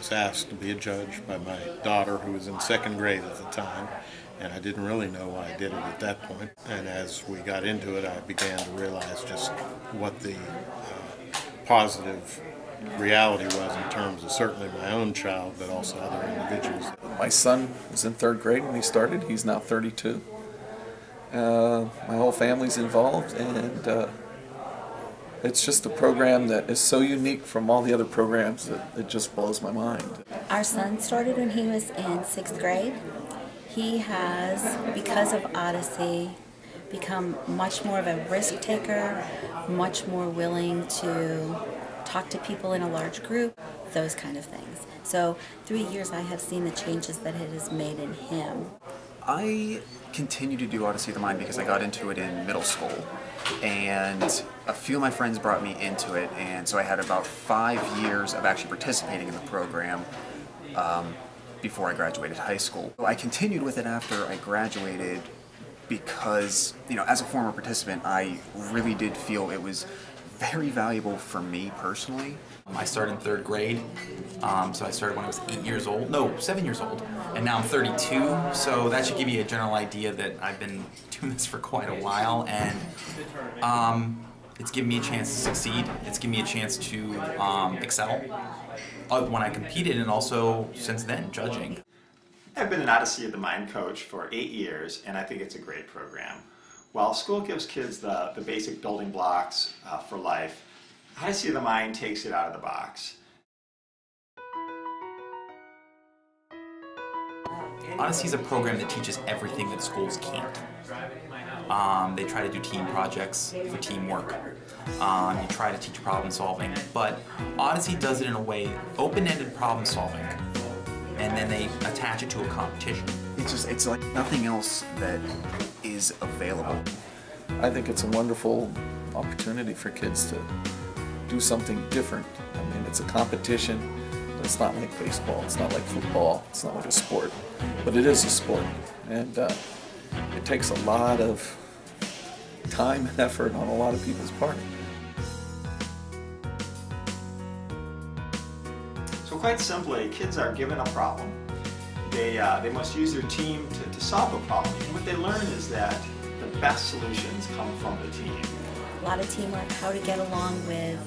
was asked to be a judge by my daughter, who was in second grade at the time, and I didn't really know why I did it at that point. And as we got into it, I began to realize just what the positive reality was in terms of certainly my own child, but also other individuals. My son was in third grade when he started. He's now 32. My whole family's involved, and it's just a program that is so unique from all the other programs that it just blows my mind. Our son started when he was in 6th grade. He has, because of Odyssey, become much more of a risk taker, much more willing to talk to people in a large group, those kind of things. So 3 years I have seen the changes that it has made in him. I continue to do Odyssey of the Mind because I got into it in middle school, and a few of my friends brought me into it, and so I had about 5 years of actually participating in the program before I graduated high school. I continued with it after I graduated because, you know, as a former participant, I really did feel it was very valuable for me personally. I started in 3rd grade, so I started when I was 7 years old, and now I'm 32, so that should give you a general idea that I've been doing this for quite a while, and it's given me a chance to succeed. It's given me a chance to excel when I competed, and also since then, judging. I've been an Odyssey of the Mind coach for 8 years, and I think it's a great program. While school gives kids the basic building blocks for life, Odyssey of the Mind takes it out of the box. Odyssey is a program that teaches everything that schools can't. They try to do team projects for teamwork. You try to teach problem solving, but Odyssey does it in a way, open-ended problem solving, and then they attach it to a competition. It's like nothing else that is available. I think it's a wonderful opportunity for kids to do something different. I mean, it's a competition, but it's not like baseball, it's not like football, it's not like a sport, but it is a sport, and it takes a lot of time and effort on a lot of people's part. So quite simply, kids are given a problem. They must use their team to solve a problem. And what they learn is that the best solutions come from the team. A lot of teamwork, how to get along with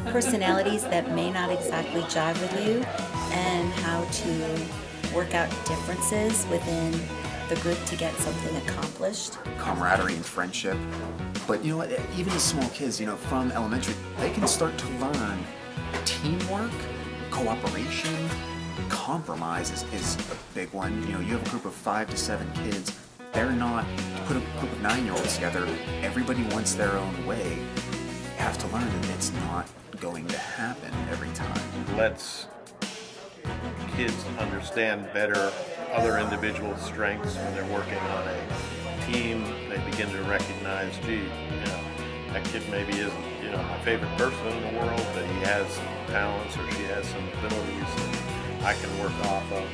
personalities that may not exactly jive with you, and how to work out differences within the group to get something accomplished. Camaraderie and friendship. But you know what, even as small kids, you know, from elementary, they can start to learn teamwork, cooperation, compromise is a big one. You know, you have a group of 5 to 7 kids. They're not, put a group of 9-year-olds together, everybody wants their own way. You have to learn that it's not going to happen every time. Lets kids understand better other individuals' strengths when they're working on a team. They begin to recognize, gee, you know, that kid maybe isn't, you know, my favorite person in the world, but he has some talents or she has some abilities that I can work off of.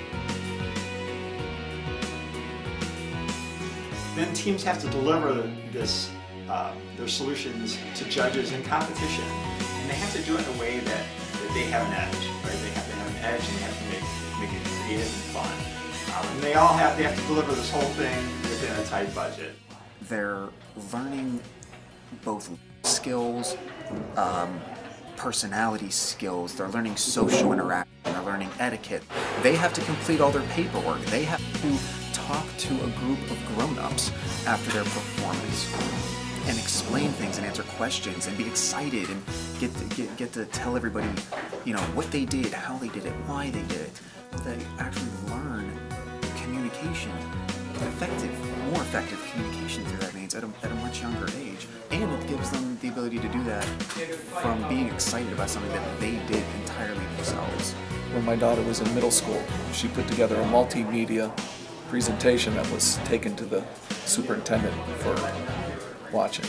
Then teams have to deliver their solutions to judges in competition, and they have to do it in a way that they have an edge, right? They have to have an edge, and they have to make it creative and fun. And they have to deliver this whole thing within a tight budget. They're learning both skills, personality skills, they're learning social interaction, they're learning etiquette. They have to complete all their paperwork. They have to talk to a group of grown-ups after their performance and explain things and answer questions and be excited and get to tell everybody, you know, what they did, how they did it, why they did it. They actually learn communication, more effective communication through that means at a much younger age. And it gives them the ability to do that from being excited about something that they did entirely themselves. When my daughter was in middle school, she put together a multimedia presentation that was taken to the superintendent for watching.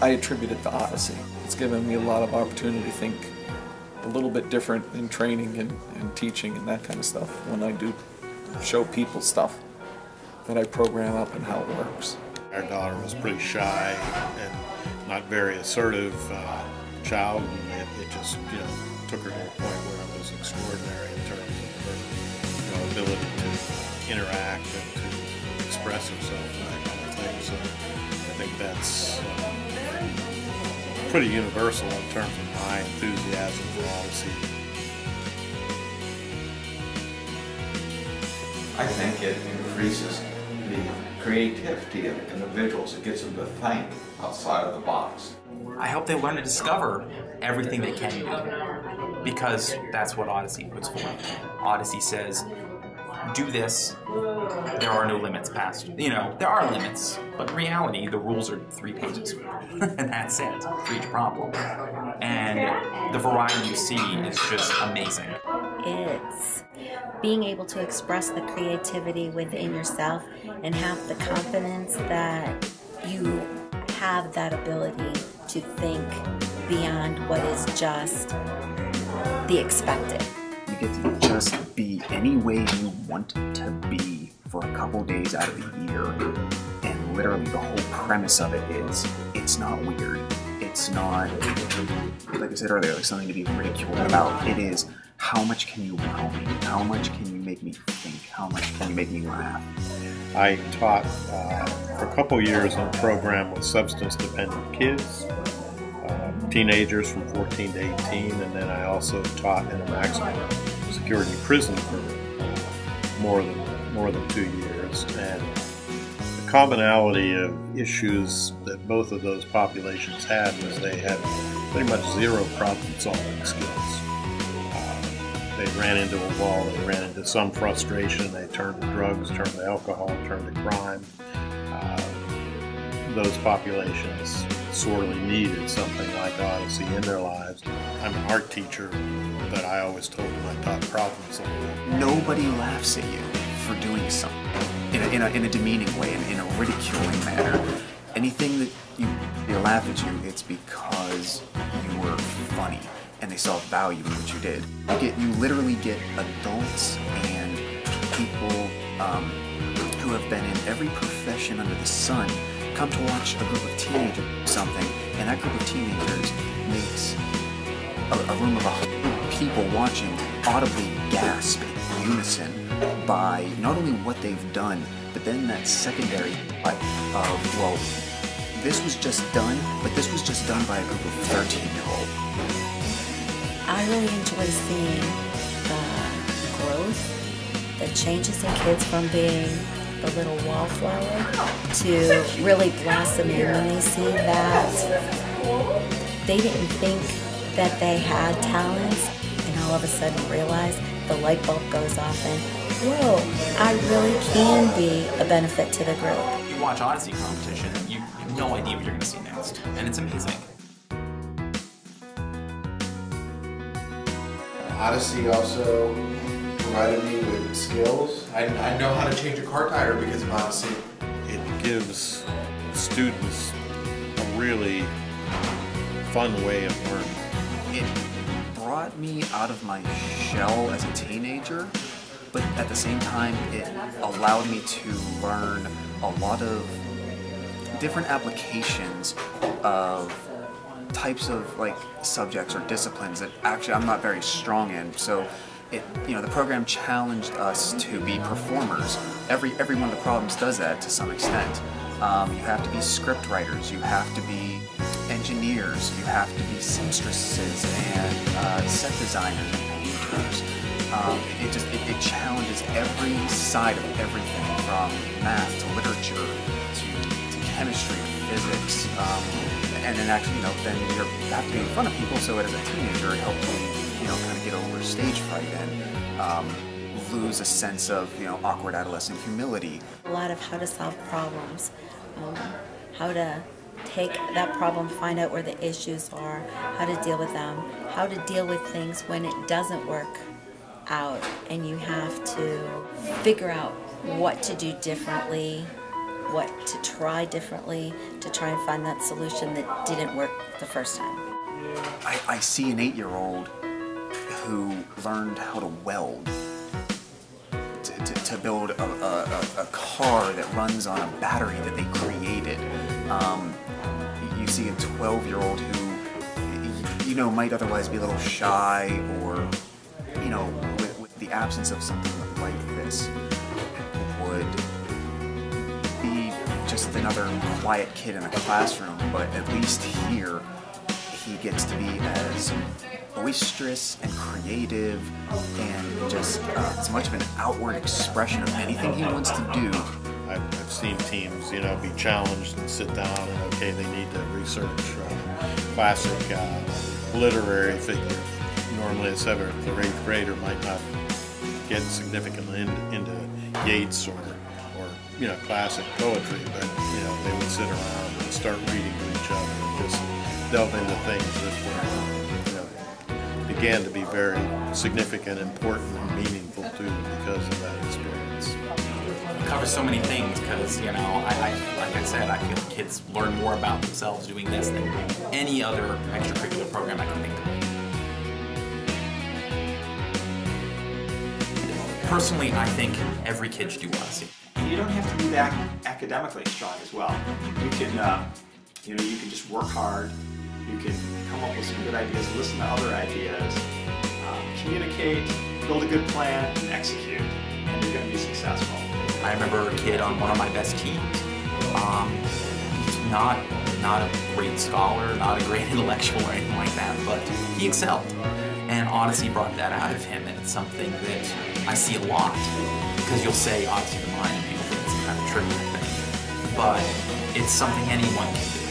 I attribute it to Odyssey. It's given me a lot of opportunity to think a little bit different in training and teaching and that kind of stuff when I do show people stuff that I program up and how it works. Our daughter was pretty shy and not very assertive child, and it just, you know, took her to a point where it was is extraordinary in terms of her ability to interact and to express herself and that kind of thing. So I think that's pretty universal in terms of my enthusiasm for Odyssey. I think it increases the creativity of individuals. It gets them to think outside of the box. I hope they learn to discover everything they can do, because that's what Odyssey puts forth. Odyssey says, do this, there are no limits past. You know, there are limits, but in reality, the rules are 3 pages, and that's it for each problem. And the variety you see is just amazing. It's being able to express the creativity within yourself and have the confidence that you have that ability to think beyond what is just the expected. You get to just be any way you want to be for a couple days out of the year, and literally the whole premise of it is it's not weird. It's not, like I said earlier, like something to be ridiculed about. It is, how much can you wow me? How much can you make me think? How much can you make me laugh? I taught for a couple years in a program with substance-dependent kids, teenagers from 14 to 18, and then I also taught in a maximum security prison for more than 2 years. And the commonality of issues that both of those populations had was they had pretty much zero problem-solving skills. They ran into a wall, they ran into some frustration, they turned to drugs, turned to alcohol, turned to crime. Those populations sorely needed something like Odyssey in their lives. I'm an art teacher, but I always told them I taught problem solving. Nobody laughs at you for doing something in a demeaning way, in a ridiculing manner. Anything that they laugh at you, it's because you were funny and they saw value in what you did. You literally get adults and people who have been in every profession under the sun come to watch a group of teenagers do something, and that group of teenagers makes a room of 100 people watching audibly gasp in unison by not only what they've done, but then that secondary of, well, this was just done, but this was just done by a group of 13-year-olds. I really enjoy seeing the growth, the changes in kids from being the little wallflower to really blossoming when they see that they didn't think that they had talents, and all of a sudden realize the light bulb goes off and, whoa, I really can be a benefit to the group. You watch Odyssey competition, you have no idea what you're going to see next, and it's amazing. Odyssey also provided me with skills. I know how to change a car tire because of Odyssey. It gives students a really fun way of learning. It brought me out of my shell as a teenager, but at the same time it allowed me to learn a lot of different applications of types of like subjects or disciplines that actually I'm not very strong in. So the program challenged us to be performers. Every one of the problems does that to some extent. You have to be script writers, you have to be engineers, you have to be seamstresses and set designers and painters. It challenges every side of everything from math to literature to chemistry to physics. And then actually, then you have to be in front of people, so as a teenager, it helps you, kind of get over stage fright and lose a sense of, awkward adolescent humility. A lot of how to solve problems, how to take that problem, find out where the issues are, how to deal with them, how to deal with things when it doesn't work out, and you have to figure out what to do differently, what to try differently to try and find that solution that didn't work the first time. I see an 8-year-old who learned how to weld, to build a car that runs on a battery that they created. You see a 12-year-old who, might otherwise be a little shy or, the absence of something like this would be just another quiet kid in a classroom, but at least here he gets to be as boisterous and creative and just as much of an outward expression of anything he wants to do. I've seen teams, be challenged and sit down and, okay, they need to research classic literary figure. Normally a 7th or 8th grader might not get significantly into Yeats or classic poetry, but they would sit around and start reading to each other and just delve into things that began to be very significant, important, and meaningful to them because of that experience. It covers so many things because, like I said, I feel like kids learn more about themselves doing this than any other extracurricular program I can think of. Personally, I think every kid should do Odyssey. You don't have to be that academically strong as well. You can, you can just work hard. You can come up with some good ideas, listen to other ideas, communicate, build a good plan, and execute, and you're going to be successful. I remember a kid on one of my best teams. He's not a great scholar, not a great intellectual or anything like that, but he excelled. And Odyssey brought that out of him, and it's something that I see a lot. Because you'll say Odyssey of the Mind, and people think it's some kind of trivial thing. But it's something anyone can do.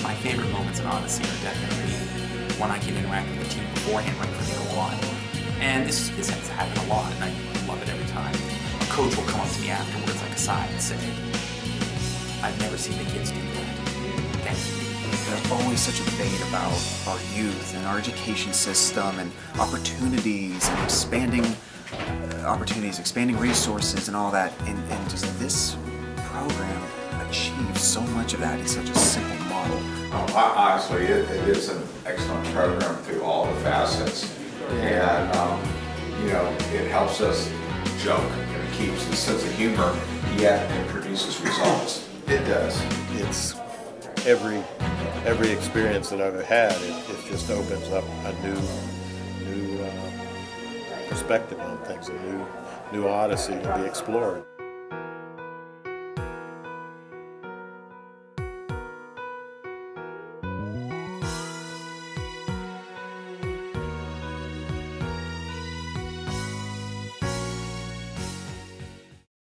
My favorite moments in Odyssey are definitely when I can interact with the team beforehand right from day one. And this has happened a lot, and I love it every time. A coach will come up to me afterwards, like aside, and say, I've never seen the kids do that. Thank you. There's always such a debate about our youth and our education system and opportunities and expanding opportunities, expanding resources and all that. And just this program achieves so much of that in such a simple model. Honestly, it is an excellent program through all the facets. And, it helps us joke and it keeps the sense of humor, yet it produces results. It does. It's every experience that I've had, it just opens up a new perspective on things, a new Odyssey to be explored.